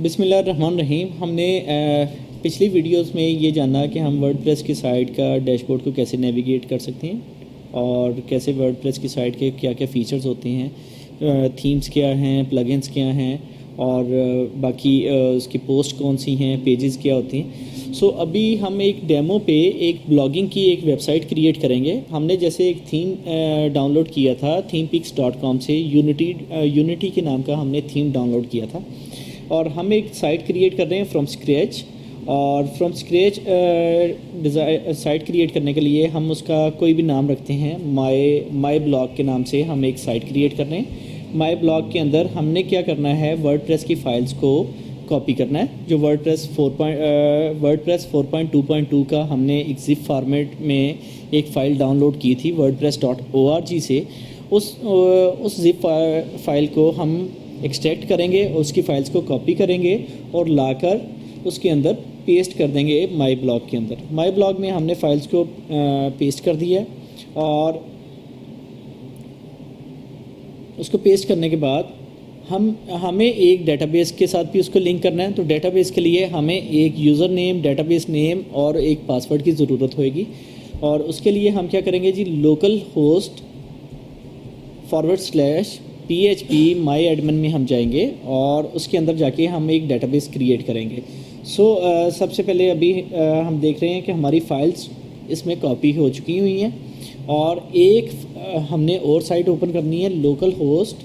बिस्मिल्लाहिर्रहमानिर्रहीम। हमने पिछली वीडियोस में ये जाना कि हम वर्डप्रेस की साइट का डैशबोर्ड को कैसे नेविगेट कर सकते हैं और कैसे वर्डप्रेस की साइट के क्या क्या फ़ीचर्स होते हैं, थीम्स क्या हैं, प्लगइन्स क्या हैं और बाकी उसकी पोस्ट कौन सी हैं, पेजेस क्या होती हैं। सो अभी हम एक डेमो पे एक ब्लॉगिंग की एक वेबसाइट क्रिएट करेंगे। हमने जैसे एक थीम डाउनलोड किया था themepeaks.com से, यूनिटी के नाम का हमने थीम डाउनलोड किया था और हम एक साइट क्रिएट कर रहे हैं फ्रॉम स्क्रैच। और फ्रॉम स्क्रैच साइट क्रिएट करने के लिए हम उसका कोई भी नाम रखते हैं। माई ब्लॉग के नाम से हम एक साइट क्रिएट कर रहे हैं। माई ब्लॉग के अंदर हमने क्या करना है, वर्डप्रेस की फ़ाइल्स को कॉपी करना है। जो वर्डप्रेस 4.2.2 का हमने एक ज़िप फॉर्मेट में एक फ़ाइल डाउनलोड की थी wordpress.org से, उस ज़िप फाइल को हम एक्सट्रैक्ट करेंगे, उसकी फ़ाइल्स को कॉपी करेंगे और लाकर उसके अंदर पेस्ट कर देंगे माई ब्लॉग के अंदर। माई ब्लॉग में हमने फ़ाइल्स को पेस्ट कर दिया और उसको पेस्ट करने के बाद हमें एक डेटाबेस के साथ भी उसको लिंक करना है। तो डेटाबेस के लिए हमें एक यूज़र नेम, डेटाबेस नेम और एक पासवर्ड की ज़रूरत होगी। और उसके लिए हम क्या करेंगे जी, local host /PHP my admin में हम जाएंगे और उसके अंदर जाके हम एक डेटाबेस क्रिएट करेंगे। सबसे पहले अभी हम देख रहे हैं कि हमारी फ़ाइल्स इसमें कॉपी हो चुकी हुई हैं और एक हमने और साइट ओपन करनी है, लोकल होस्ट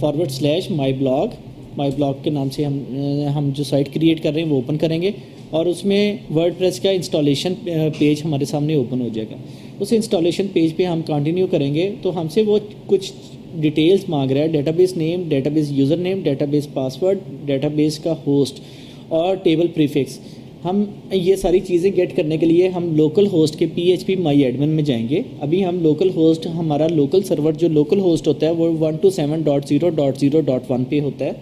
/माई ब्लॉग के नाम से हम जो साइट क्रिएट कर रहे हैं वो ओपन करेंगे और उसमें वर्डप्रेस का इंस्टॉलेशन पेज हमारे सामने ओपन हो जाएगा। उस इंस्टॉलेशन पेज पे हम कंटिन्यू करेंगे तो हमसे वो कुछ डिटेल्स मांग रहा है, database name, database user name, database password, database का होस्ट और टेबल प्रीफिक्स। हम ये सारी चीज़ें गेट करने के लिए हम लोकल होस्ट के PHP माई एडमिन में जाएंगे। अभी हम लोकल होस्ट, हमारा लोकल सर्वर जो लोकल होस्ट होता है वो 127.0.0.1 पे होता है।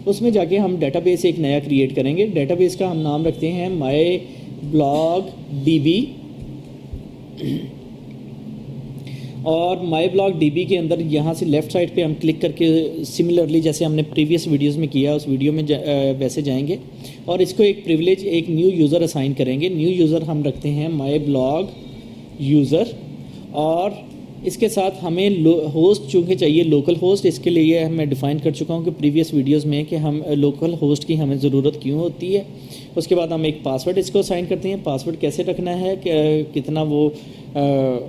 उसमें जाके हम डेटाबेस एक नया क्रिएट करेंगे। डेटाबेस का हम नाम रखते हैं माई ब्लॉग DB और माई ब्लॉग DB के अंदर यहाँ से लेफ़्ट साइड पे हम क्लिक करके सिमिलरली जैसे हमने प्रीवियस वीडियोस में किया उस वीडियो में वैसे जाएंगे और इसको एक प्रिविलेज, एक न्यू यूज़र असाइन करेंगे। न्यू यूज़र हम रखते हैं माई ब्लॉग यूज़र और इसके साथ हमें होस्ट चूँकि चाहिए लोकल होस्ट, इसके लिए मैं डिफ़ाइन कर चुका हूँ कि प्रीवियस वीडियोस में कि हम लोकल होस्ट की हमें ज़रूरत क्यों होती है। उसके बाद हम एक पासवर्ड इसको असाइन करते हैं। पासवर्ड कैसे रखना है, कितना वो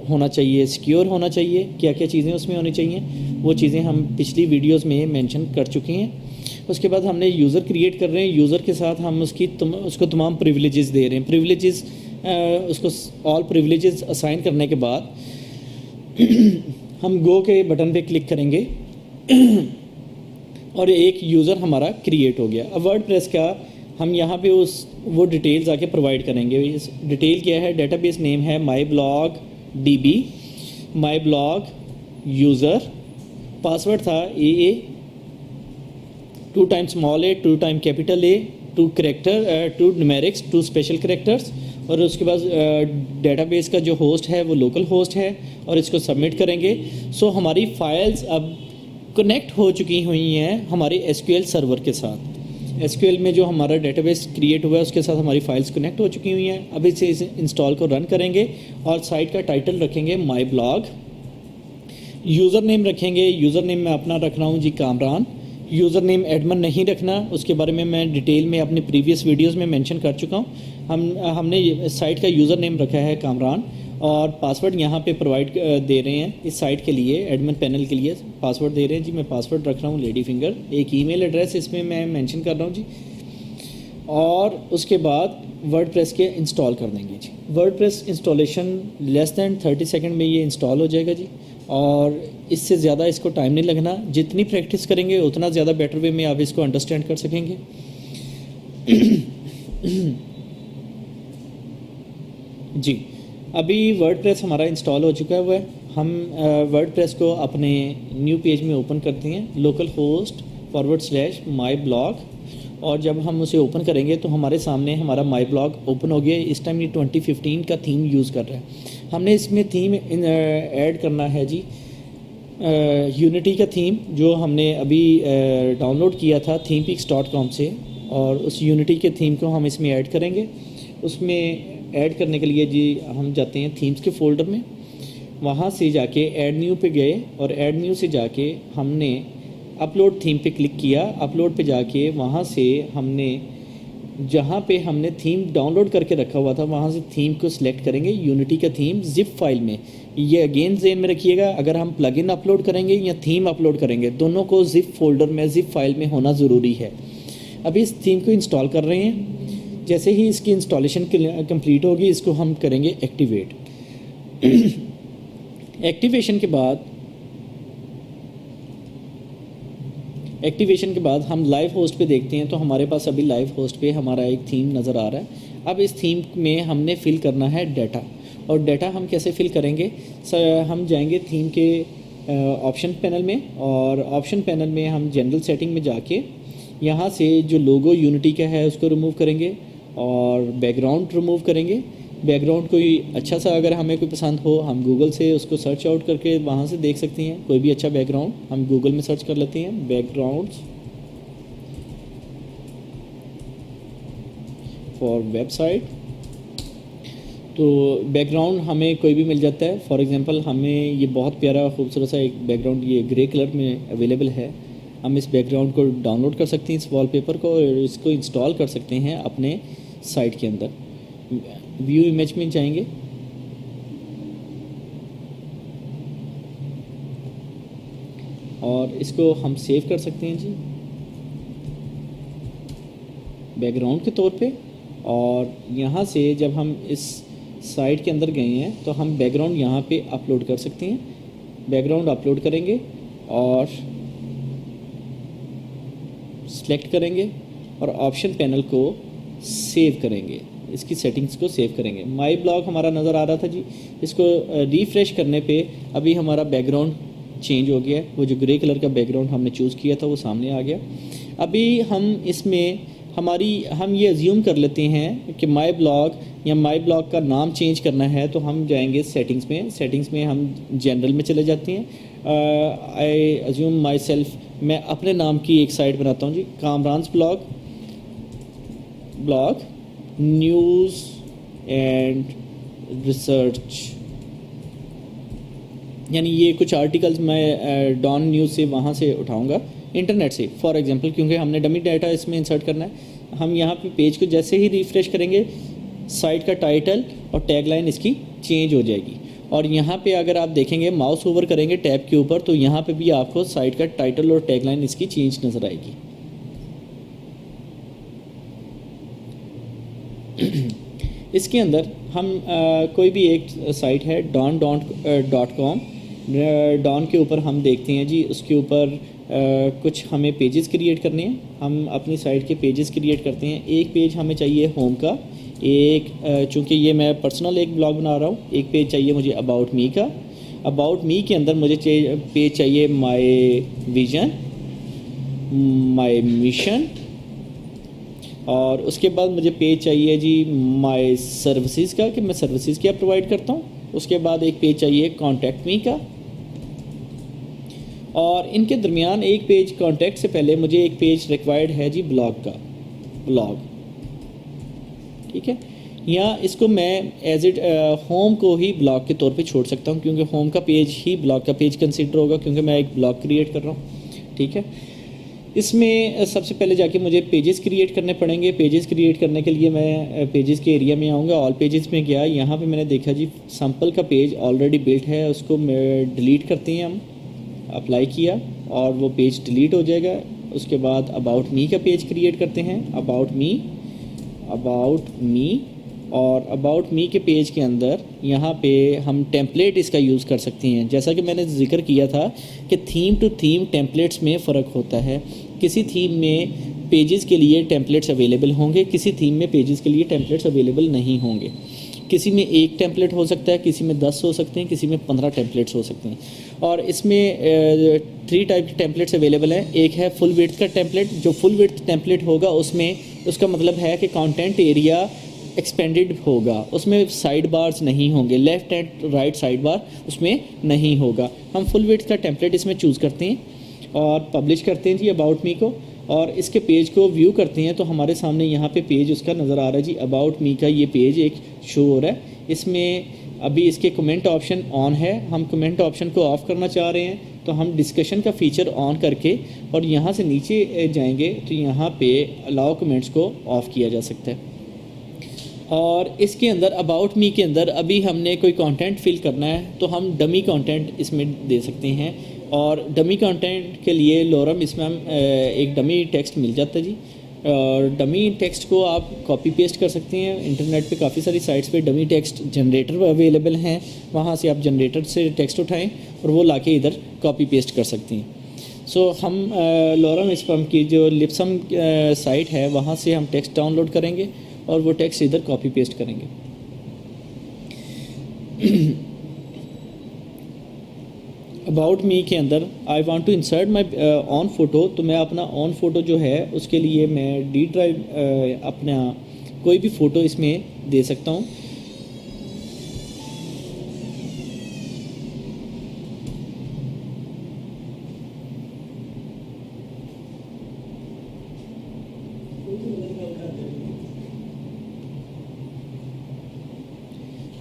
होना चाहिए, सिक्योर होना चाहिए, क्या क्या चीज़ें उसमें होनी चाहिए, वो चीज़ें हम पिछली वीडियोस में मेंशन कर चुके हैं। उसके बाद हमने यूज़र क्रिएट कर रहे हैं। यूज़र के साथ हम उसको तमाम प्रिविलेजेस दे रहे हैं। प्रिविलेजेस उसको ऑल प्रिविलेजेस असाइन करने के बाद हम गो के बटन पे क्लिक करेंगे और एक यूज़र हमारा क्रिएट हो गया। अब वर्डप्रेस का हम यहाँ पे वो डिटेल्स आके प्रोवाइड करेंगे। इस डिटेल क्या है, डेटाबेस नेम है my blog DB, my blog user, password था AA 2 times small a 2 times capital A 2 character 2 numerics 2 special characters और उसके बाद डेटाबेस का जो होस्ट है वो लोकल होस्ट है और इसको सबमिट करेंगे। हमारी फाइल्स अब कनेक्ट हो चुकी हुई हैं हमारे SQL सर्वर के साथ। SQL में जो हमारा डेटाबेस क्रिएट हुआ है उसके साथ हमारी फाइल्स कनेक्ट हो चुकी हुई हैं। अब इसे इंस्टॉल को रन करेंगे और साइट का टाइटल रखेंगे माई ब्लॉग, यूज़र नेम रखेंगे। यूज़र नेम मैं अपना रख रहा हूँ जी कामरान। यूज़र नेम एडमिन नहीं रखना, उसके बारे में मैं डिटेल में अपनी प्रीवियस वीडियोस में मेंशन कर चुका हूँ। हमने साइट का यूज़र नेम रखा है कामरान और पासवर्ड यहाँ पे प्रोवाइड दे रहे हैं इस साइट के लिए, एडमिन पैनल के लिए पासवर्ड दे रहे हैं जी। मैं पासवर्ड रख रहा हूँ लेडी फिंगर। एक ईमेल एड्रेस इसमें मैं मेंशन कर रहा हूँ जी और उसके बाद वर्डप्रेस के इंस्टॉल कर देंगे जी। WordPress installation less than 30 second में ये इंस्टॉल हो जाएगा जी और इससे ज़्यादा इसको टाइम नहीं लगना। जितनी प्रैक्टिस करेंगे उतना ज़्यादा बेटर वे में आप इसको अंडरस्टैंड कर सकेंगे। जी, अभी वर्डप्रेस हमारा इंस्टॉल हो चुका हुआ है। हम वर्डप्रेस को अपने न्यू पेज में ओपन करते हैं, लोकल होस्ट /माई ब्लॉग, और जब हम उसे ओपन करेंगे तो हमारे सामने हमारा माई ब्लॉग ओपन हो गया। इस टाइम ये 2015 का थीम यूज़ कर रहा है। हमने इसमें थीम ऐड करना है जी यूनिटी का थीम जो हमने अभी डाउनलोड किया था themepeaks.com से, और उस यूनिटी के थीम को हम इसमें ऐड करेंगे। उसमें ऐड करने के लिए जी हम जाते हैं थीम्स के फ़ोल्डर में, वहाँ से जाके ऐड न्यू पे गए और ऐड न्यू से जाके हमने अपलोड थीम पे क्लिक किया। अपलोड पे जाके वहाँ से हमने जहाँ पे हमने थीम डाउनलोड करके रखा हुआ था वहाँ से थीम को सिलेक्ट करेंगे, यूनिटी का थीम जिप फाइल में। ये अगेन ज़हन में रखिएगा, अगर हम प्लगइन अपलोड करेंगे या थीम अपलोड करेंगे, दोनों को जिप फोल्डर में, जिप फाइल में होना ज़रूरी है। अभी इस थीम को इंस्टॉल कर रहे हैं। जैसे ही इसकी इंस्टॉलेशन कंप्लीट होगी इसको हम करेंगे एक्टिवेट। एक्टिवेशन के बाद हम लाइव होस्ट पे देखते हैं, तो हमारे पास अभी लाइव होस्ट पे हमारा एक थीम नज़र आ रहा है। अब इस थीम में हमने फ़िल करना है डाटा, और डाटा हम कैसे फ़िल करेंगे? हम जाएंगे थीम के ऑप्शन पैनल में, और ऑप्शन पैनल में हम जनरल सेटिंग में जाके यहाँ से जो लोगो यूनिटी का है उसको रिमूव करेंगे और बैकग्राउंड रिमूव करेंगे। बैकग्राउंड कोई अच्छा सा अगर हमें कोई पसंद हो, हम गूगल से उसको सर्च आउट करके वहाँ से देख सकते हैं। कोई भी अच्छा बैकग्राउंड हम गूगल में सर्च कर लेते हैं, बैकग्राउंड्स फॉर वेबसाइट, तो बैकग्राउंड हमें कोई भी मिल जाता है। फॉर एग्जांपल हमें ये बहुत प्यारा खूबसूरत सा एक बैकग्राउंड ये ग्रे कलर में अवेलेबल है। हम इस बैकग्राउंड को डाउनलोड कर सकते हैं, इस वॉलपेपर को, और इसको इंस्टॉल कर सकते हैं अपने साइट के अंदर। व्यू इमेज में जाएंगे, और इसको हम सेव कर सकते हैं जी बैकग्राउंड के तौर पे। और यहाँ से जब हम इस साइट के अंदर गए हैं तो हम बैकग्राउंड यहाँ पे अपलोड कर सकते हैं। बैकग्राउंड अपलोड करेंगे और सेलेक्ट करेंगे और ऑप्शन पैनल को सेव करेंगे, इसकी सेटिंग्स को सेव करेंगे। माई ब्लॉग हमारा नज़र आ रहा था जी, इसको रिफ़्रेश करने पे अभी हमारा बैकग्राउंड चेंज हो गया है। वो जो ग्रे कलर का बैकग्राउंड हमने चूज़ किया था वो सामने आ गया। अभी हम इसमें हम ये अज्यूम कर लेते हैं कि माई ब्लॉग या माई ब्लॉग का नाम चेंज करना है, तो हम जाएंगे सेटिंग्स में। सेटिंग्स में हम जनरल में चले जाते हैं। आई अज्यूम माई सेल्फ, मैं अपने नाम की एक साइट बनाता हूँ जी, कामरान्स ब्लॉग न्यूज़ एंड रिसर्च, यानी ये कुछ आर्टिकल्स मैं डॉन न्यूज़ से वहाँ से उठाऊँगा, इंटरनेट से फॉर एग्जांपल, क्योंकि हमने डमी डाटा इसमें इंसर्ट करना है। हम यहाँ पे पेज को जैसे ही रिफ़्रेश करेंगे साइट का टाइटल और टैगलाइन इसकी चेंज हो जाएगी। और यहाँ पे अगर आप देखेंगे माउस ओवर करेंगे टैब के ऊपर, तो यहाँ पे भी आपको साइट का टाइटल और टैगलाइन इसकी चेंज नज़र आएगी। इसके अंदर हम कोई भी एक साइट है don.com, डॉन के ऊपर हम देखते हैं जी, उसके ऊपर कुछ हमें पेजेस क्रिएट करने हैं। हम अपनी साइट के पेजेस क्रिएट करते हैं। एक पेज हमें चाहिए होम का, एक चूँकि ये मैं पर्सनल एक ब्लॉग बना रहा हूँ, एक पेज चाहिए मुझे अबाउट मी का। अबाउट मी के अंदर मुझे पेज चाहिए माय विजन, माय मिशन, और उसके बाद मुझे पेज चाहिए जी माय सर्विसेज का, कि मैं सर्विसेज क्या प्रोवाइड करता हूँ। उसके बाद एक पेज चाहिए कॉन्टैक्ट मी का, और इनके दरमियान एक पेज कॉन्टैक्ट से पहले मुझे एक पेज रिक्वायर्ड है जी ब्लॉग का, ब्लॉग, ठीक है। या इसको मैं एज इट होम को ही ब्लॉग के तौर पे छोड़ सकता हूँ, क्योंकि होम का पेज ही ब्लॉग का पेज कंसिडर होगा, क्योंकि मैं एक ब्लॉग क्रिएट कर रहा हूँ, ठीक है। इसमें सबसे पहले जाके मुझे पेजेस क्रिएट करने पड़ेंगे। पेजेस क्रिएट करने के लिए मैं पेजेस के एरिया में आऊँगा, ऑल पेजेस में गया, यहाँ पे मैंने देखा जी सैम्पल का पेज ऑलरेडी बिल्ट है, उसको मैं डिलीट करते हैं। हम अप्लाई किया और वो पेज डिलीट हो जाएगा। उसके बाद अबाउट मी का पेज क्रिएट करते हैं, अबाउट मी, और अबाउट मी के पेज के अंदर यहाँ पे हम टेम्पलेट इसका यूज़ कर सकते हैं। जैसा कि मैंने जिक्र किया था कि थीम टू थीम टेम्पलेट्स में फ़र्क होता है। किसी थीम में पेजेस के लिए टेम्पलेट्स अवेलेबल होंगे, किसी थीम में पेजेस के लिए टेम्पलेट्स अवेलेबल नहीं होंगे। किसी में एक टेम्पलेट हो सकता है, किसी में 10 हो सकते हैं, किसी में 15 टेम्पलेट्स हो सकते हैं। और इसमें 3 टाइप के टेम्पलेट्स अवेलेबल हैं। एक है फुल विड्थ का टेम्पलेट। जो फुल विड्थ टेम्पलेट होगा उसमें उसका मतलब है कि कंटेंट एरिया एक्सपेंडेड होगा, उसमें साइड बार्स नहीं होंगे, left and right side bar उसमें नहीं होगा। हम फुल विड्थ का टेम्पलेट इसमें चूज़ करते हैं और पब्लिश करते हैं जी अबाउट मी को, और इसके पेज को व्यू करते हैं तो हमारे सामने यहाँ पे पेज उसका नज़र आ रहा है जी। अबाउट मी का ये पेज एक शो हो रहा है। इसमें अभी इसके कमेंट ऑप्शन ऑन है, हम कमेंट ऑप्शन को ऑफ़ करना चाह रहे हैं तो हम डिस्कशन का फ़ीचर ऑन करके और यहाँ से नीचे जाएंगे तो यहाँ पे अलाउ कमेंट्स को ऑफ़ किया जा सकता है। और इसके अंदर अबाउट मी के अंदर अभी हमने कोई कंटेंट फिल करना है तो हम डमी कंटेंट इसमें दे सकते हैं, और डमी कंटेंट के लिए लोरम इसमें हम एक डमी टेक्स्ट मिल जाता है जी। और डमी टेक्स्ट को आप कॉपी पेस्ट कर सकते हैं। इंटरनेट पे काफ़ी सारी साइट्स पे डमी टेक्स्ट जनरेटर अवेलेबल हैं, वहाँ से आप जनरेटर से टेक्स्ट उठाएं और वो लाके इधर कॉपी पेस्ट कर सकते हैं। सो हम लोरम स्पम की जो लिपसम साइट है वहाँ से हम टेक्स्ट डाउनलोड करेंगे और वो टेक्स्ट इधर कॉपी पेस्ट करेंगे। अबाउट मी के अंदर I want to insert my own photo, तो मैं अपना ऑन फ़ोटो जो है उसके लिए मैं डी ड्राइव अपना कोई भी फ़ोटो इसमें दे सकता हूँ।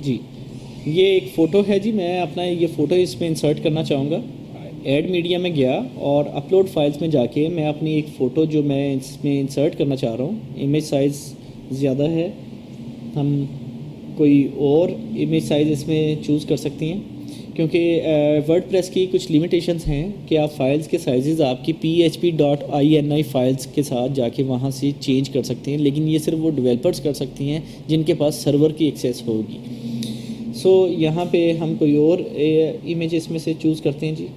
जी ये एक फ़ोटो है जी, मैं अपना ये फ़ोटो इसमें इंसर्ट करना चाहूँगा। ऐड मीडिया में गया और अपलोड फाइल्स में जाके मैं अपनी एक फ़ोटो जो मैं इसमें इंसर्ट करना चाह रहा हूँ, इमेज साइज़ ज़्यादा है, हम कोई और इमेज साइज़ इसमें चूज़ कर सकती हैं क्योंकि वर्डप्रेस की कुछ लिमिटेशंस हैं कि आप फाइल्स के साइज़ आपकी php.ini फाइल्स के साथ जाके वहाँ से चेंज कर सकते हैं, लेकिन ये सिर्फ वो डेवलपर्स कर सकती हैं जिनके पास सर्वर की एक्सेस होगी। सो यहाँ पे हम कोई और इमेज इसमें से चूज़ करते हैं जी।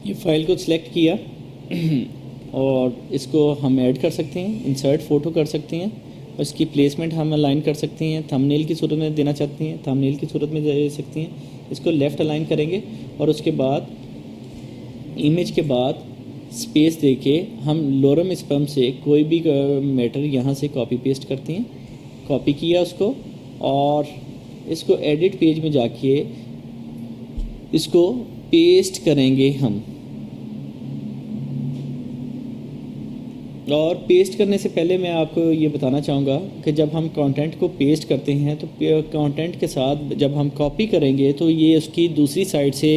ये फ़ाइल को सिलेक्ट किया और इसको हम ऐड कर सकते हैं, इंसर्ट फ़ोटो कर सकते हैं और इसकी प्लेसमेंट हम अलाइन कर सकते हैं। थंबनेल की सूरत में देना चाहते हैं, थंबनेल की सूरत में दे सकते हैं। इसको लेफ़्ट अलाइन करेंगे और उसके बाद इमेज के बाद स्पेस देके हम लोरम स्पम से कोई भी मैटर यहाँ से कॉपी पेस्ट करते हैं। कॉपी किया उसको और इसको एडिट पेज में जाके इसको पेस्ट करेंगे हम। और पेस्ट करने से पहले मैं आपको ये बताना चाहूँगा कि जब हम कंटेंट को पेस्ट करते हैं तो कंटेंट के साथ जब हम कॉपी करेंगे तो ये उसकी दूसरी साइड से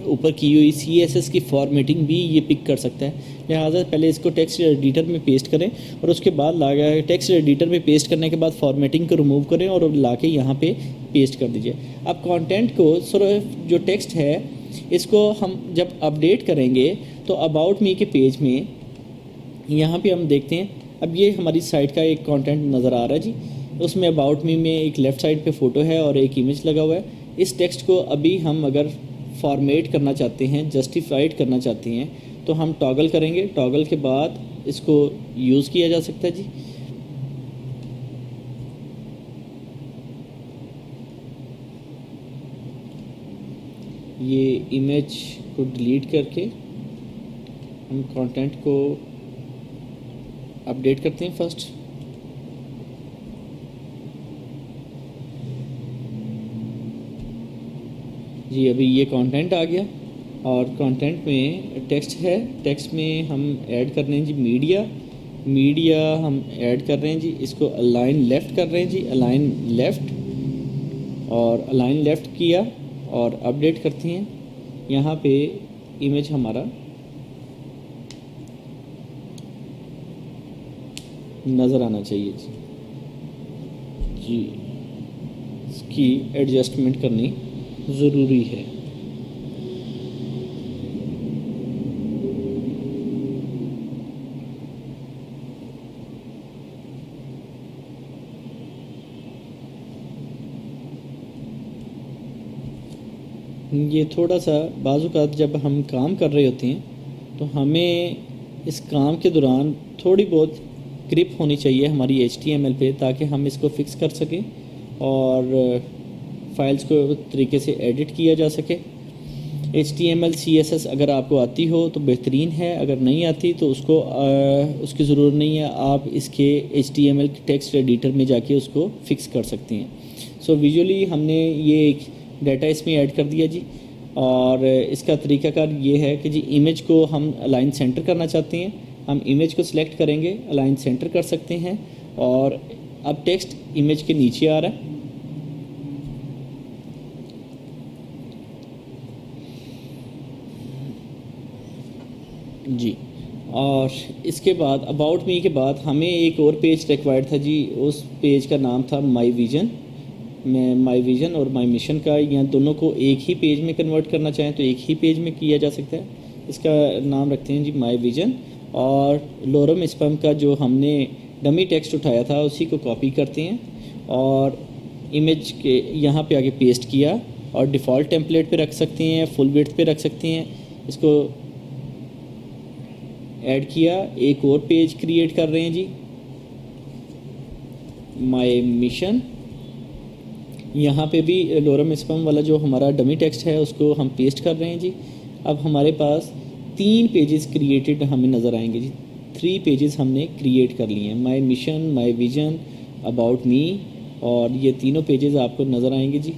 ऊपर की हुई CSS की फॉर्मेटिंग भी ये पिक कर सकता है। लिहाजा पहले इसको टेक्स्ट एडिटर में पेस्ट करें और उसके बाद ला टेक्स्ट एडिटर में पेस्ट करने के बाद फॉर्मेटिंग को रिमूव करें और ला के यहाँ पे पेस्ट कर दीजिए। अब कंटेंट को सिर्फ जो टेक्स्ट है इसको हम जब अपडेट करेंगे तो अबाउट मी के पेज में यहाँ पे हम देखते हैं। अब ये हमारी साइट का एक कंटेंट नज़र आ रहा है जी, उसमें अबाउट मी में एक लेफ़्ट साइड पे फ़ोटो है और एक इमेज लगा हुआ है। इस टेक्स्ट को अभी हम अगर फॉर्मेट करना चाहते हैं, जस्टिफाइड करना चाहते हैं तो हम टॉगल करेंगे। टॉगल के बाद इसको यूज़ किया जा सकता है जी। ये इमेज को डिलीट करके हम कंटेंट को अपडेट करते हैं फर्स्ट। जी अभी ये कंटेंट आ गया और कंटेंट में टेक्स्ट है, टेक्स्ट में हम ऐड कर रहे हैं जी मीडिया हम ऐड कर रहे हैं जी। इसको अलाइन लेफ़्ट कर रहे हैं जी, अलाइन लेफ़्ट और अलाइन लेफ़्ट किया और अपडेट करते हैं। यहाँ पे इमेज हमारा नज़र आना चाहिए जी। इसकी एडजस्टमेंट करनी ज़रूरी है। ये थोड़ा सा बाज़-औक़ात जब हम काम कर रहे होते हैं तो हमें इस काम के दौरान थोड़ी बहुत ग्रिप होनी चाहिए हमारी HTML पे, ताकि हम इसको फ़िक्स कर सकें और फाइल्स को तरीके से एडिट किया जा सके। HTML CSS अगर आपको आती हो तो बेहतरीन है, अगर नहीं आती तो उसकी ज़रूरत नहीं है, आप इसके HTML टेक्स्ट एडिटर में जाके उसको फ़िक्स कर सकते हैं। सो विजुअली हमने ये एक डाटा इसमें ऐड कर दिया जी, और इसका तरीकाकार ये है कि जी इमेज को हम अलाइन सेंटर करना चाहते हैं, हम इमेज को सिलेक्ट करेंगे, अलाइन सेंटर कर सकते हैं, और अब टेक्स्ट इमेज के नीचे आ रहा है। जी, और इसके बाद अबाउट मी के बाद हमें एक और पेज रिक्वायर्ड था जी, उस पेज का नाम था माई विजन। मैं माई विजन और माई मिशन का, यहाँ दोनों को एक ही पेज में कन्वर्ट करना चाहें तो एक ही पेज में किया जा सकता है। इसका नाम रखते हैं जी माई विजन, और लोरम स्पैम का जो हमने डमी टेक्स्ट उठाया था उसी को कॉपी करते हैं और इमेज के यहाँ पे आगे पेस्ट किया, और डिफ़ॉल्ट टेम्पलेट पे रख सकते हैं, फुल विड्थ पे रख सकते हैं। इसको ऐड किया, एक और पेज क्रिएट कर रहे हैं जी, माई मिशन। यहाँ पे भी लोरम स्पैम वाला जो हमारा डमी टेक्स्ट है उसको हम पेस्ट कर रहे हैं जी। अब हमारे पास 3 पेजेस क्रिएटेड हमें नज़र आएंगे जी, 3 पेजेस हमने क्रिएट कर लिए हैं, माई mission, my vision, about me, और ये तीनों पेजेस आपको नज़र आएंगे जी।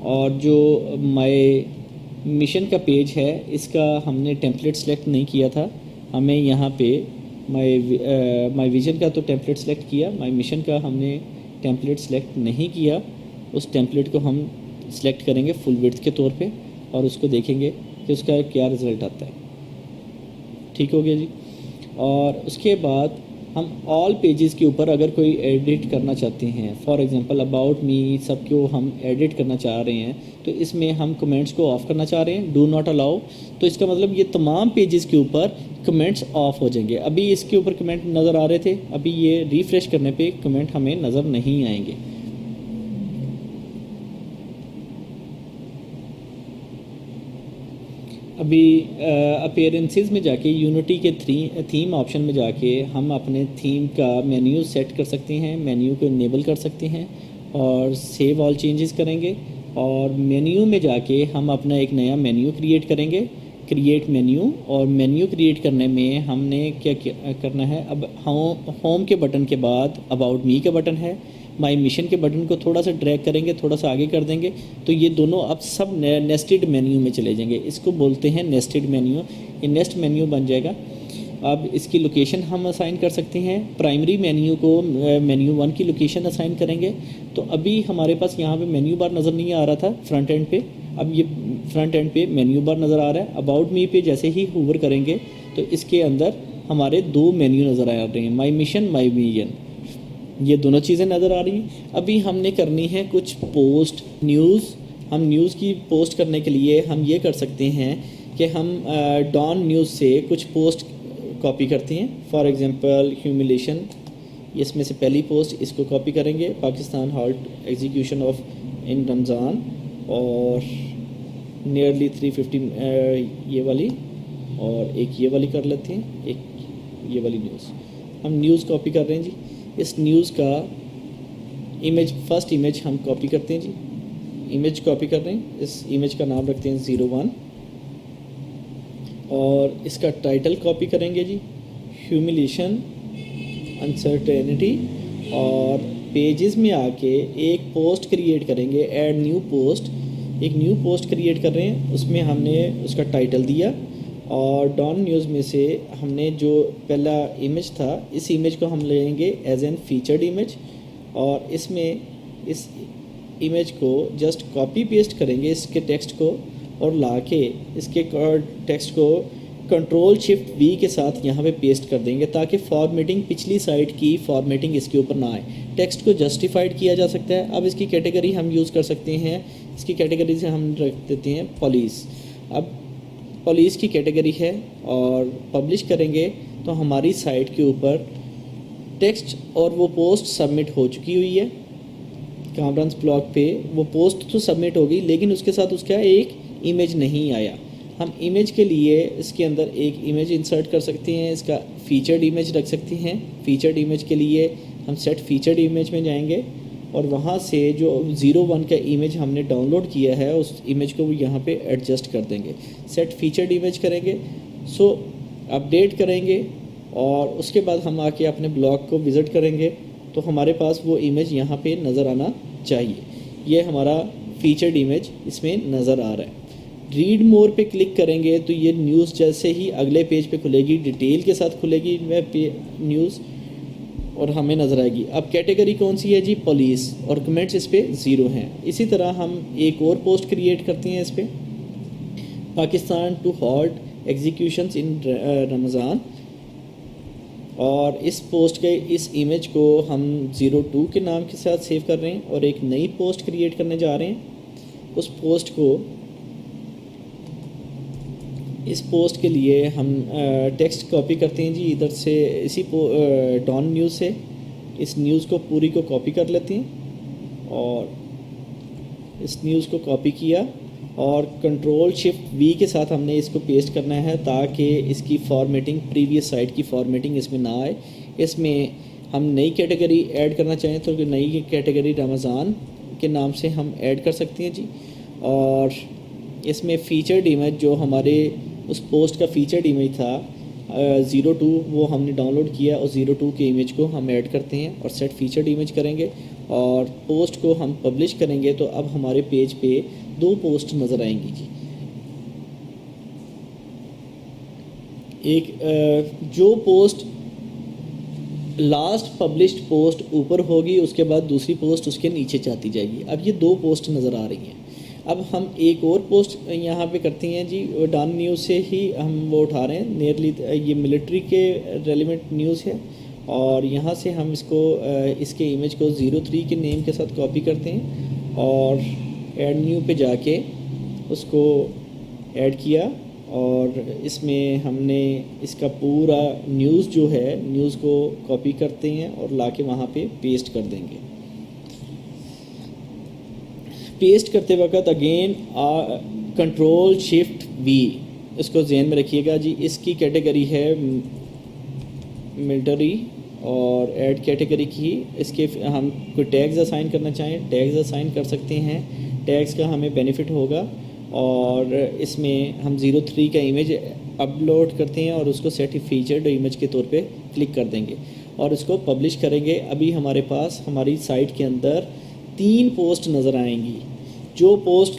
और जो माई मिशन का पेज है इसका हमने टेम्पलेट सेलेक्ट नहीं किया था, हमें यहाँ पे माई विजन का तो टेम्पलेट सेलेक्ट किया, माई मिशन का हमने टेम्पलेट सेलेक्ट नहीं किया। उस टेम्पलेट को हम सेलेक्ट करेंगे फुल विड्थ के तौर पे, और उसको देखेंगे कि उसका क्या रिज़ल्ट आता है। ठीक हो गया जी। और उसके बाद हम ऑल पेजेस के ऊपर अगर कोई एडिट करना चाहते हैं, फॉर एग्जांपल अबाउट मी सबको हम एडिट करना चाह रहे हैं, तो इसमें हम कमेंट्स को ऑफ़ करना चाह रहे हैं, डू नॉट अलाउ, तो इसका मतलब ये तमाम पेजेस के ऊपर कमेंट्स ऑफ हो जाएंगे। अभी इसके ऊपर कमेंट नज़र आ रहे थे, अभी ये रिफ़्रेश करने पे कमेंट हमें नज़र नहीं आएंगे। अभी अपीयरेंसेस में जाके यूनिटी के थीम ऑप्शन में जाके हम अपने थीम का मेन्यू सेट कर सकते हैं, मेन्यू को इनेबल कर सकते हैं और सेव ऑल चेंजेस करेंगे, और मेन्यू में जाके हम अपना एक नया मेन्यू क्रिएट करेंगे, क्रिएट मेन्यू। और मेन्यू क्रिएट करने में हमने क्या करना है, अब होम के बटन के बाद अबाउट मी का बटन है, माई मिशन के बटन को थोड़ा सा ड्रैग करेंगे, थोड़ा सा आगे कर देंगे, तो ये दोनों अब सब नेस्टेड मेन्यू में चले जाएंगे। इसको बोलते हैं नेस्टेड मेन्यू, ये नेस्ट मेन्यू बन जाएगा। अब इसकी लोकेशन हम असाइन कर सकते हैं, प्राइमरी मेन्यू को मेन्यू 1 की लोकेशन असाइन करेंगे। तो अभी हमारे पास यहाँ पे मेन्यू बार नज़र नहीं आ रहा था फ्रंट एंड पे, अब ये फ्रंट एंड पे मेन्यू बार नज़र आ रहा है। अबाउट मी पे जैसे ही होवर करेंगे तो इसके अंदर हमारे 2 मेन्यू नज़र आ रहे हैं, माई मिशन, माई विजन, ये दोनों चीज़ें नज़र आ रही हैं। अभी हमने करनी है कुछ पोस्ट न्यूज़। हम न्यूज़ की पोस्ट करने के लिए हम ये कर सकते हैं कि हम डॉन न्यूज़ से कुछ पोस्ट कॉपी करते हैं। फॉर एग्जांपल ह्यूमिलेशन, इसमें से पहली पोस्ट इसको कॉपी करेंगे, पाकिस्तान हाल्ट एग्जीक्यूशन ऑफ इन रमज़ान, और नियरली 350 ये वाली, और एक ये वाली कर लेते हैं, एक ये वाली न्यूज़। हम न्यूज़ कॉपी कर रहे हैं जी। इस न्यूज़ का इमेज, फर्स्ट इमेज हम कॉपी करते हैं जी, इमेज कॉपी कर रहे हैं, इस इमेज का नाम रखते हैं 01, और इसका टाइटल कॉपी करेंगे जी, ह्यूमिलेशन अनसर्टेनिटी, और पेजेस में आके एक पोस्ट क्रिएट करेंगे, ऐड न्यू पोस्ट, एक न्यू पोस्ट क्रिएट कर रहे हैं, उसमें हमने उसका टाइटल दिया, और डॉन न्यूज़ में से हमने जो पहला इमेज था इस इमेज को हम लेंगे एज एन फीचर्ड इमेज, और इसमें इस इमेज को जस्ट कॉपी पेस्ट करेंगे इसके टेक्स्ट को, और लाके इसके टेक्स्ट को कंट्रोल शिफ्ट वी के साथ यहाँ पे पेस्ट कर देंगे ताकि फॉर्मेटिंग पिछली साइट की फॉर्मेटिंग इसके ऊपर ना आए। टेक्स्ट को जस्टिफाइड किया जा सकता है। अब इसकी कैटेगरी हम यूज़ कर सकते हैं, इसकी कैटेगरी से हम रख देते हैं पुलिस। अब पुलिस की कैटेगरी है और पब्लिश करेंगे तो हमारी साइट के ऊपर टेक्स्ट और वो पोस्ट सबमिट हो चुकी हुई है। कामरान्स ब्लॉग पे वो पोस्ट तो सबमिट हो गई, लेकिन उसके साथ उसका एक इमेज नहीं आया। हम इमेज के लिए इसके अंदर एक इमेज इंसर्ट कर सकते हैं, इसका फीचर्ड इमेज रख सकते हैं। फीचर्ड इमेज के लिए हम सेट फीचर्ड इमेज में जाएंगे और वहाँ से जो 01 का इमेज हमने डाउनलोड किया है उस इमेज को यहाँ पे एडजस्ट कर देंगे। सेट फीचर्ड इमेज करेंगे, सो अपडेट करेंगे और उसके बाद हम आके अपने ब्लॉग को विज़िट करेंगे तो हमारे पास वो इमेज यहाँ पे नज़र आना चाहिए। ये हमारा फीचर्ड इमेज इसमें नज़र आ रहा है। रीड मोर पे क्लिक करेंगे तो ये न्यूज़ जैसे ही अगले पेज पे खुलेगी, डिटेल के साथ खुलेगी न्यूज़ और हमें नज़र आएगी। अब कैटेगरी कौन सी है जी? पुलिस, और कमेंट्स इस पर 0 हैं। इसी तरह हम एक और पोस्ट क्रिएट करते हैं इस पर, पाकिस्तान टू हॉल्ट एग्जीक्यूशंस इन रमज़ान, और इस पोस्ट के इस इमेज को हम 02 के नाम के साथ सेव कर रहे हैं और एक नई पोस्ट क्रिएट करने जा रहे हैं। उस पोस्ट को, इस पोस्ट के लिए हम टेक्स्ट कॉपी करते हैं जी इधर से, इसी डॉन न्यूज़ से इस न्यूज़ को पूरी को कॉपी कर लेते हैं और इस न्यूज़ को कॉपी किया और कंट्रोल शिफ्ट वी के साथ हमने इसको पेस्ट करना है ताकि इसकी फॉर्मेटिंग, प्रीवियस साइट की फॉर्मेटिंग इसमें ना आए। इसमें हम नई कैटेगरी ऐड करना चाहें तो नई कैटेगरी रमज़ान के नाम से हम ऐड कर सकते हैं जी। और इसमें फ़ीचर्ड इमेज जो हमारे उस पोस्ट का फ़ीचर्ड इमेज था 02, वो हमने डाउनलोड किया और 02 के इमेज को हम ऐड करते हैं और सेट फ़ीचर्ड इमेज करेंगे और पोस्ट को हम पब्लिश करेंगे तो अब हमारे पेज पे 2 पोस्ट नज़र आएंगी जी। एक जो पोस्ट लास्ट पब्लिश्ड पोस्ट ऊपर होगी उसके बाद दूसरी पोस्ट उसके नीचे जाती जाएगी। अब ये 2 पोस्ट नज़र आ रही हैं। अब हम एक और पोस्ट यहाँ पे करते हैं जी, डॉन न्यूज़ से ही हम वो उठा रहे हैं, नियरली ये मिलिट्री के रेलिवेंट न्यूज़ है और यहाँ से हम इसको इसके इमेज को 03 के नेम के साथ कॉपी करते हैं और ऐड न्यू पे जाके उसको ऐड किया और इसमें हमने इसका पूरा न्यूज़ जो है न्यूज़ को कॉपी करते हैं और लाके वहाँ पे पेस्ट कर देंगे। पेस्ट करते वक्त अगेन कंट्रोल शिफ्ट वी, इसको ज़हन में रखिएगा जी। इसकी कैटेगरी है मिलिट्री और ऐड कैटेगरी की, इसके हम कोई टैग्स असाइन करना चाहें टैग्स असाइन कर सकते हैं। टैग्स का हमें बेनिफिट होगा और इसमें हम 03 का इमेज अपलोड करते हैं और उसको सेट फीचर्ड इमेज के तौर पे क्लिक कर देंगे और इसको पब्लिश करेंगे। अभी हमारे पास हमारी साइट के अंदर 3 पोस्ट नज़र आएंगी। जो पोस्ट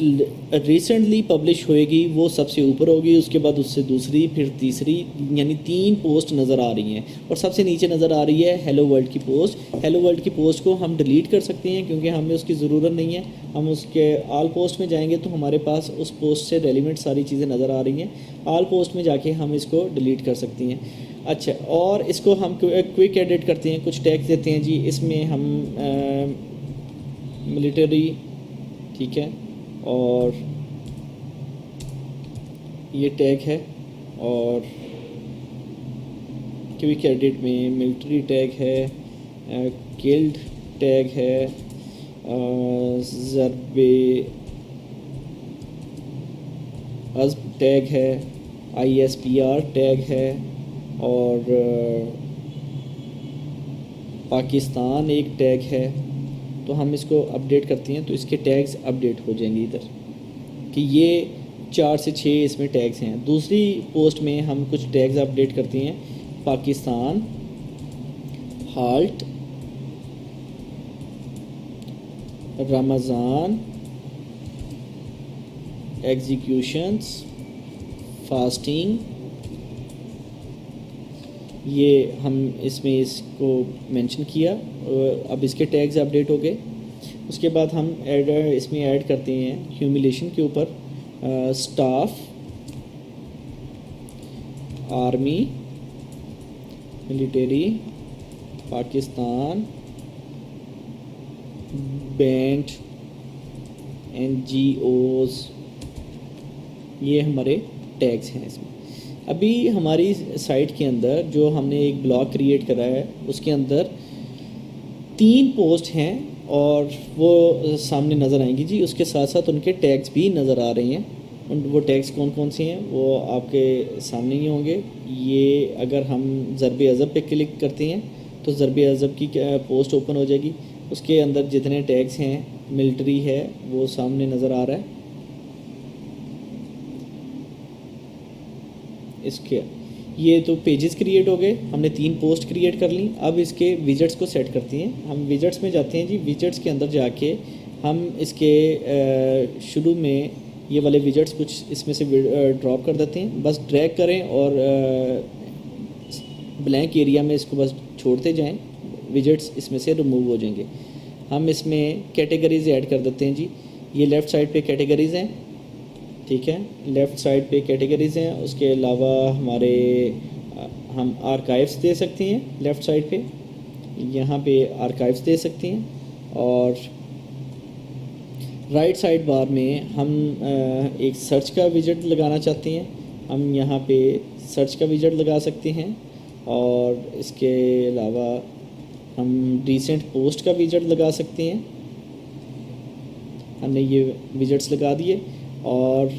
रिसेंटली पब्लिश होएगी वो सबसे ऊपर होगी, उसके बाद उससे दूसरी, फिर तीसरी, यानी 3 पोस्ट नज़र आ रही हैं और सबसे नीचे नज़र आ रही है हेलो वर्ल्ड की पोस्ट। हेलो वर्ल्ड की पोस्ट को हम डिलीट कर सकते हैं क्योंकि हमें उसकी ज़रूरत नहीं है। हम उसके आल पोस्ट में जाएंगे तो हमारे पास उस पोस्ट से रेलिवेंट सारी चीज़ें नज़र आ रही हैं। आल पोस्ट में जाके हम इसको डिलीट कर सकती हैं। अच्छा, और इसको हम क्विक एडिट करते हैं, कुछ टैग्स देते हैं जी। इसमें हम मिलिट्री, ठीक है, और ये टैग है और क्विक एडिट में मिलिट्री टैग है, किल्ड टैग है, ज़रबे अज़्म टैग है, ISPR टैग है और पाकिस्तान एक टैग है। तो हम इसको अपडेट करते हैं तो इसके टैग्स अपडेट हो जाएंगे इधर कि ये 4 से 6 इसमें टैग्स हैं। दूसरी पोस्ट में हम कुछ टैग्स अपडेट करते हैं, Pakistan halt Ramzan executions fasting, ये हम इसमें इसको मेंशन किया। अब इसके टैग्स अपडेट हो गए। उसके बाद हम इसमें ऐड करते हैं ह्यूमिलेशन के ऊपर staff army, military, Pakistan, band, NGOs, ये हमारे टैग्स हैं इसमें। अभी हमारी साइट के अंदर जो हमने एक ब्लॉग क्रिएट करा है उसके अंदर 3 पोस्ट हैं और वो सामने नज़र आएंगी जी। उसके साथ साथ उनके टैग्स भी नज़र आ रहे हैं। वो टैग्स कौन कौन से हैं वो आपके सामने ही होंगे। ये अगर हम ज़रबे अज़ब पे क्लिक करते हैं तो ज़रबे अज़ब की पोस्ट ओपन हो जाएगी। उसके अंदर जितने टैग्स हैं मिलिट्री है वो सामने नज़र आ रहा है। इसके ये तो पेजेस क्रिएट हो गए, हमने 3 पोस्ट क्रिएट कर ली। अब इसके विजेट्स को सेट करते हैं। हम विजेट्स में जाते हैं जी। विजेट्स के अंदर जाके हम इसके शुरू में ये वाले विजेट्स कुछ इसमें से ड्रॉप कर देते हैं। बस ड्रैग करें और ब्लैंक एरिया में इसको बस छोड़ते जाएं, विजेट्स इसमें से रिमूव हो जाएंगे। हम इसमें कैटेगरीज ऐड कर देते हैं जी। ये लेफ़्ट साइड पे कैटेगरीज़ हैं, ठीक है, लेफ़्ट साइड पे कैटेगरीज़ हैं। उसके अलावा हमारे हम आर्काइव्स दे सकते हैं। लेफ़्ट साइड पे यहाँ पे आर्काइव्स दे सकते हैं और राइट साइड बार में हम एक सर्च का विजेट लगाना चाहते हैं। हम यहाँ पे सर्च का विजेट लगा सकते हैं और इसके अलावा हम रिसेंट पोस्ट का विजेट लगा सकते हैं। हमने ये विजेट्स लगा दिए और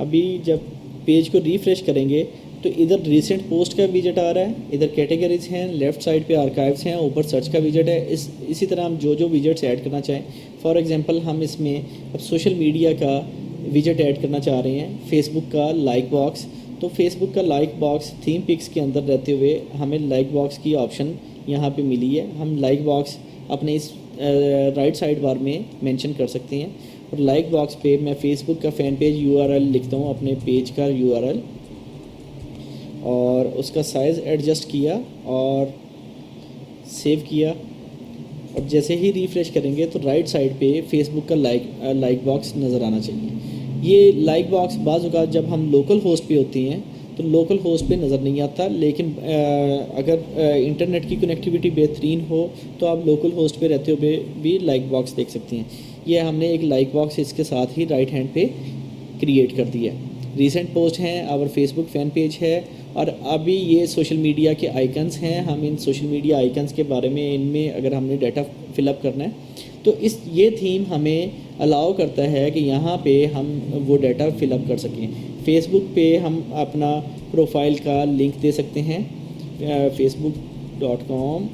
अभी जब पेज को रिफ़्रेश करेंगे तो इधर रिसेंट पोस्ट का विजेट आ रहा है, इधर कैटेगरीज हैं, लेफ़्ट साइड पे आर्काइव्स हैं, ऊपर सर्च का विजेट है। इसी तरह हम जो विजेट्स ऐड करना चाहें, फॉर एग्जांपल हम इसमें अब सोशल मीडिया का विजेट ऐड करना चाह रहे हैं, फेसबुक का लाइक बॉक्स। तो फेसबुक का लाइक बॉक्स थीम पिक्स के अंदर रहते हुए हमें लाइक बॉक्स की ऑप्शन यहाँ पे मिली है। हम लाइक बॉक्स अपने इस राइट साइड बार में मेंशन कर सकते हैं और लाइक बॉक्स पे मैं फेसबुक का फ़ैन पेज URL लिखता हूँ, अपने पेज का URL, और उसका साइज़ एडजस्ट किया और सेव किया। और जैसे ही रिफ़्रेश करेंगे तो राइट साइड पे फेसबुक का लाइक बॉक्स नज़र आना चाहिए। ये लाइक बॉक्स बाज़ औक़ात जब हम लोकल होस्ट पे होते हैं तो लोकल होस्ट पे नज़र नहीं आता, लेकिन अगर इंटरनेट की कनेक्टिविटी बेहतरीन हो तो आप लोकल होस्ट पे रहते हुए भी लाइक बॉक्स देख सकते हैं। ये हमने एक लाइक बॉक्स इसके साथ ही राइट हैंड पे क्रिएट कर दिया। रीसेंट पोस्ट हैं, आवर फेसबुक फ़ैन पेज है और अभी ये सोशल मीडिया के आइकन्स हैं। हम इन सोशल मीडिया आइकन्स के बारे में, इनमें अगर हमने डाटा फिलअप करना है तो ये थीम हमें अलाउ करता है कि यहाँ पे हम वो डाटा फिलअप कर सकें। फेसबुक पे हम अपना प्रोफाइल का लिंक दे सकते हैं, facebook.com/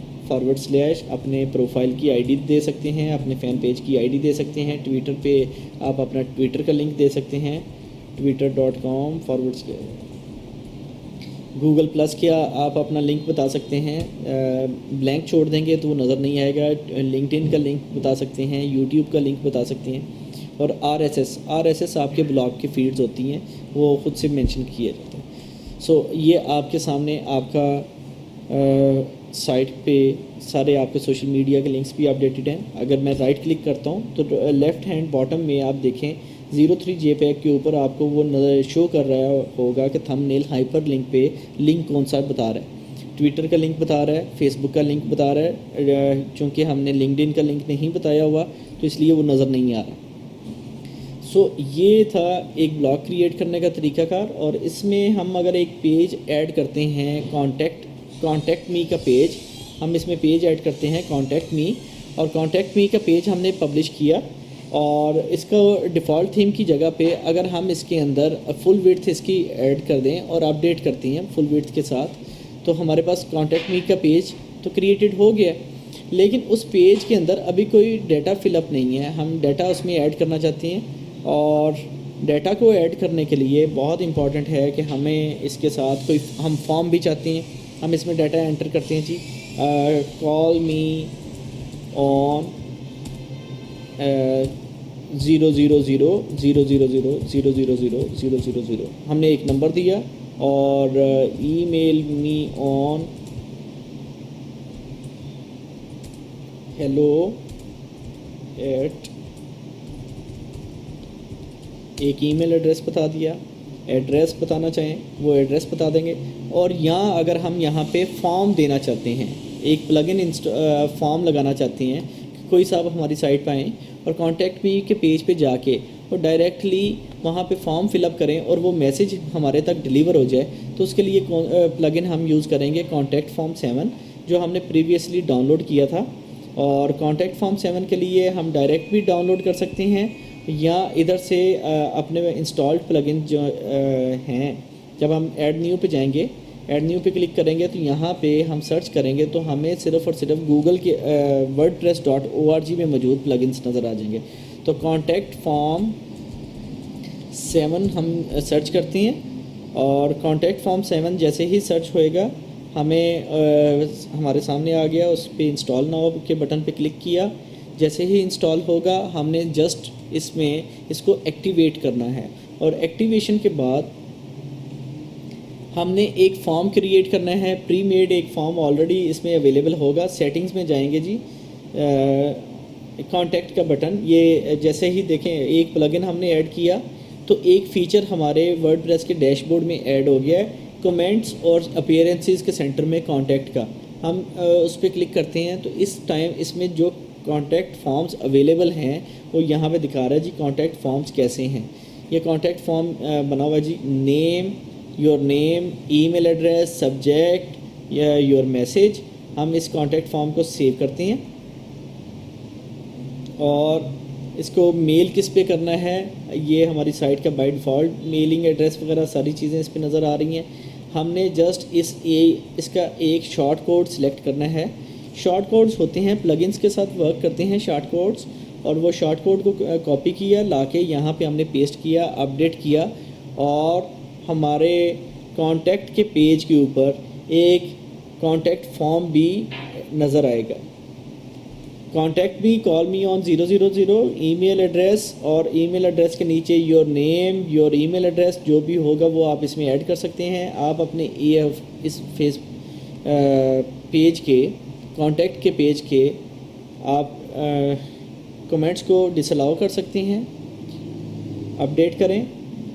अपने प्रोफाइल की आईडी दे सकते हैं, अपने फ़ैन पेज की आईडी दे सकते हैं। ट्विटर पे आप अपना ट्विटर का लिंक दे सकते हैं, twitter.com/। गूगल प्लस क्या आप अपना लिंक बता सकते हैं, ब्लैंक छोड़ देंगे तो वो नज़र नहीं आएगा। लिंक्डइन का लिंक बता सकते हैं, यूट्यूब का लिंक बता सकते हैं और RSS आपके ब्लॉग की फीड्स होती हैं, वो ख़ुद से मेंशन किए जाते हैं। सो ये आपके सामने आपका साइट पे सारे आपके सोशल मीडिया के लिंक्स भी अपडेटेड हैं। अगर मैं राइट क्लिक करता हूँ तो लेफ़्ट हैंड बॉटम में आप देखें 03 JPEG के ऊपर आपको वो शो कर रहा होगा कि थंबनेल हाइपर लिंक पे लिंक कौन सा बता रहा है। ट्विटर का लिंक बता रहा है, फेसबुक का लिंक बता रहा है। चूँकि हमने लिंक्डइन का लिंक नहीं बताया हुआ तो इसलिए वो नज़र नहीं आ रहा। सो ये था एक ब्लॉग क्रिएट करने का तरीकाकार। और इसमें हम अगर एक पेज ऐड करते हैं, कॉन्टैक्ट मी का पेज, हम इसमें पेज ऐड करते हैं कॉन्टैक्ट मी, और कॉन्टैक्ट मी का पेज हमने पब्लिश किया और इसका डिफ़ॉल्ट थीम की जगह पे अगर हम इसके अंदर फुल विड्थ इसकी ऐड कर दें और अपडेट करते हैं फुल विड्थ के साथ, तो हमारे पास कॉन्टैक्ट मी का पेज तो क्रिएटेड हो गया। लेकिन उस पेज के अंदर अभी कोई डाटा फिलअप नहीं है, हम डाटा उसमें ऐड करना चाहते हैं। और डाटा को ऐड करने के लिए बहुत इंपॉर्टेंट है कि हमें इसके साथ कोई हम फॉर्म भी चाहते हैं। हम इसमें डाटा एंटर करते हैं जी, कॉल मी ऑन 00000000000। हमने एक नंबर दिया और ईमेल मी ऑन hello@ एक ईमेल एड्रेस बता दिया एड्रेस बताना चाहें वो एड्रेस बता देंगे। और यहाँ अगर हम यहाँ पे फॉर्म देना चाहते हैं, एक प्लगइन फॉर्म लगाना चाहते हैं कि कोई साहब हमारी साइट पर आएँ और कॉन्टैक्ट मी के पेज पे जाके और डायरेक्टली वहाँ पे फॉर्म फिलअप करें और वो मैसेज हमारे तक डिलीवर हो जाए, तो उसके लिए प्लगइन हम यूज़ करेंगे कॉन्टैक्ट फॉर्म 7 जो हमने प्रीवियसली डाउनलोड किया था। और कॉन्टैक्ट फॉर्म 7 के लिए हम डायरेक्ट भी डाउनलोड कर सकते हैं या इधर से अपने इंस्टॉल्ड प्लगइन जो हैं, जब हम ऐड न्यू पे जाएंगे, ऐड न्यू पे क्लिक करेंगे तो यहाँ पे हम सर्च करेंगे तो हमें सिर्फ़ और सिर्फ गूगल के wordpress.org में मौजूद प्लगइन्स नज़र आ जाएंगे। तो कॉन्टैक्ट फॉर्म 7 हम सर्च करते हैं और कॉन्टैक्ट फॉर्म 7 जैसे ही सर्च होएगा हमें हमारे सामने आ गया, उस पर इंस्टॉल नाउ के बटन पे क्लिक किया। जैसे ही इंस्टॉल होगा हमने जस्ट इसको एक्टिवेट करना है और एक्टिवेशन के बाद हमने एक फॉर्म क्रिएट करना है। प्री मेड एक फॉर्म ऑलरेडी इसमें अवेलेबल होगा। सेटिंग्स में जाएंगे जी, कॉन्टैक्ट का बटन, ये जैसे ही देखें एक प्लगइन हमने ऐड किया तो एक फ़ीचर हमारे वर्डप्रेस के डैशबोर्ड में ऐड हो गया है, कमेंट्स और अपीयरेंसेस के सेंटर में कॉन्टैक्ट का। हम उस पर क्लिक करते हैं तो इस टाइम इसमें जो कॉन्टैक्ट फॉर्म्स अवेलेबल हैं वो यहाँ पे दिखा रहा है जी कॉन्टैक्ट फॉर्म्स कैसे हैं। ये कॉन्टैक्ट फॉर्म बना हुआ जी, name, your name, email address, subject या योर मैसेज। हम इस कॉन्टैक्ट फॉर्म को सेव करते हैं और इसको मेल किस पे करना है, ये हमारी साइट का बाय डिफ़ॉल्ट मेलिंग एड्रेस वगैरह सारी चीज़ें इस पे नज़र आ रही हैं। हमने जस्ट इसका एक शॉर्ट कोड सिलेक्ट करना है। शॉर्ट कोड्स होते हैं प्लगइन्स के साथ वर्क करते हैं शॉर्ट कोड्स, और वो शॉर्ट कोड को कॉपी किया, लाके यहाँ पे हमने पेस्ट किया, अपडेट किया और हमारे कॉन्टैक्ट के पेज के ऊपर एक कॉन्टैक्ट फॉर्म भी नज़र आएगा। Contact me, call me on 000, email address, और ईमेल एड्रेस के नीचे your name, your email address जो भी होगा वो आप इसमें ऐड कर सकते हैं। आप अपने इस फेस पेज के कॉन्टैक्ट के पेज के आप कमेंट्स को डिसअलाउ कर सकते हैं, अपडेट करें।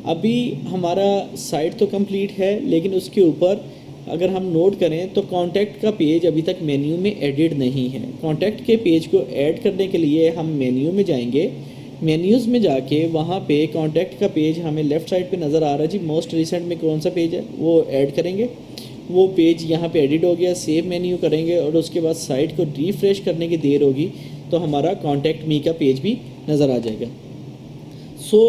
अभी हमारा साइट तो कंप्लीट है लेकिन उसके ऊपर अगर हम नोट करें तो कॉन्टैक्ट का पेज अभी तक मेन्यू में एडिड नहीं है। कॉन्टैक्ट के पेज को ऐड करने के लिए हम मेन्यू में जाएंगे, मेन्यूज़ में जाके वहाँ पे कॉन्टैक्ट का पेज हमें लेफ़्ट साइड पे नज़र आ रहा है जी, मोस्ट रिसेंट में कौन सा पेज है वो ऐड करेंगे। वो पेज यहाँ पे एडिट हो गया, सेव मेन्यू करेंगे और उसके बाद साइट को रिफ्रेश करने की देर होगी तो हमारा कॉन्टैक्ट मी का पेज भी नज़र आ जाएगा। सो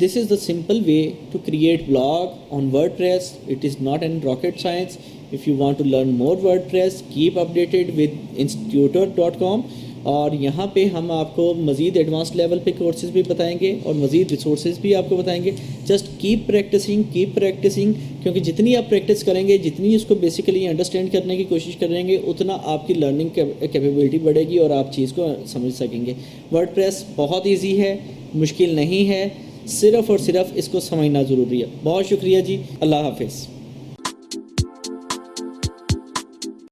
this is the simple way to create blog on WordPress. It is not an rocket science. If you want to learn more WordPress, keep updated with institutor.com। और यहाँ पे हम आपको मज़ीद एडवांस लेवल पे कोर्सेज़ भी बताएंगे और मज़ीद रिसोर्सेज भी आपको बताएंगे। जस्ट कीप प्रैक्टिसिंग, क्योंकि जितनी आप प्रैक्टिस करेंगे, जितनी इसको बेसिकली अंडरस्टैंड करने की कोशिश करेंगे, उतना आपकी लर्निंग कैपेबिलिटी बढ़ेगी और आप चीज़ को समझ सकेंगे। वर्डप्रेस बहुत ईजी है, मुश्किल नहीं है, सिर्फ़ और सिर्फ इसको समझना ज़रूरी है। बहुत शुक्रिया जी, अल्लाह हाफिज़।